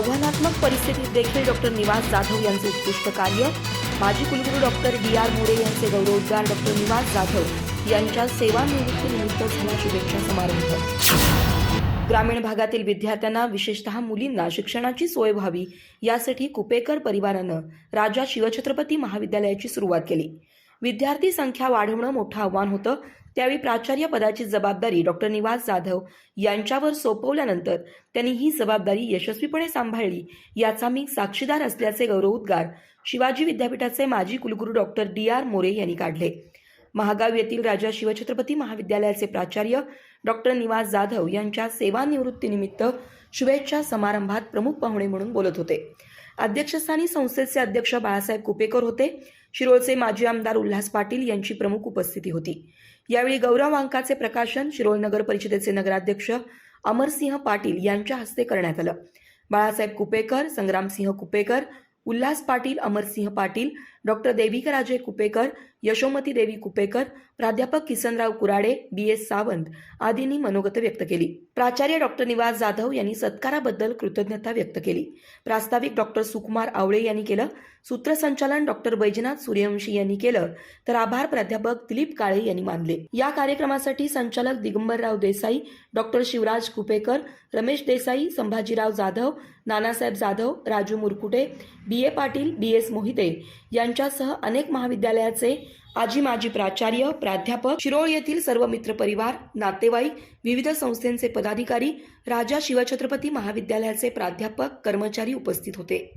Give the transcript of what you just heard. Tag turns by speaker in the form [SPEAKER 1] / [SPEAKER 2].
[SPEAKER 1] आव्हानात्मक परिस्थितीत देखील डॉक्टर निवास जाधव यांचे उत्कृष्ट कार्य. माजी कुलगुरू डॉक्टर डी.आर. मोरे यांचे गौरवोद्गार. डॉक्टर निवास जाधव यांच्या सेवानिवृत्तीनिमित्त झाला शुभेच्छा समारंभ. ग्रामीण भागातील विद्यार्थ्यांना विशेषतः मुलींना शिक्षणाची सोय व्हावी यासाठी कुपेकर परिवारानं राजा शिवछत्रपती महाविद्यालयाची सुरुवात केली. विद्यार्थी संख्या वाढवणं मोठं आव्हान होतं. त्यावेळी प्राचार्य पदाची जबाबदारी डॉक्टर निवास जाधव यांच्यावर सोपवल्यानंतर त्यांनी ही जबाबदारी यशस्वीपणे सांभाळली याचा मी साक्षीदार असल्याचे गौरवोद्गार शिवाजी विद्यापीठाचे माजी कुलगुरू डॉक्टर डी.आर. मोरे यांनी काढले. महागाव येथील राजा शिवछत्रपती महाविद्यालयाचे प्राचार्य डॉक्टर निवास जाधव यांच्या सेवानिवृत्तीनिमित्त शुभेच्छा समारंभात प्रमुख पाहुणे म्हणून बोलत होते. अध्यक्षस्थानी संस्थेचे अध्यक्ष बाळासाहेब कुपेकर होते. शिरोळचे माजी आमदार उल्हास पाटील यांची प्रमुख उपस्थिती होती. यावेळी गौरव अंकाचे प्रकाशन शिरोळ नगर परिषदेचे नगराध्यक्ष अमरसिंह पाटील यांच्या हस्ते करण्यात आलं. बाळासाहेब कुपेकर, संग्रामसिंह कुपेकर, उल्हास पाटील, अमरसिंह पाटील, डॉक्टर देविकाराजे कुपेकर, यशोमती देवी कुपेकर, प्राध्यापक किसनराव कुराडे, बी.एस. सावंत आदींनी मनोगत व्यक्त केली. प्राचार्य डॉक्टर निवास जाधव यांनी सत्काराबद्दल कृतज्ञता व्यक्त केली. प्रास्ताविक डॉक्टर सुकुमार आवळे यांनी केलं. सूत्रसंचालन डॉक्टर बैजनाथ सूर्यवंशी यांनी केलं तर आभार प्राध्यापक दिलीप काळे यांनी मानले. या कार्यक्रमासाठी संचालक Digambarrao Desai, doctor Shivraj Kupekar, Ramesh Desai, Sambhajirao Jadhav, Nanasaheb Jadhav, Raju Murkute, B A. Patil, B S. Mohite यांच्यासह अनेक महाविद्यालयाचे आजी माजी प्राचार्य, प्राध्यापक, शिरोळ येथील सर्व मित्रपरिवार, नातेवाईक, विविध संस्थांचे पदाधिकारी, राजा शिवछत्रपती महाविद्यालयाचे प्राध्यापक, कर्मचारी उपस्थित होते.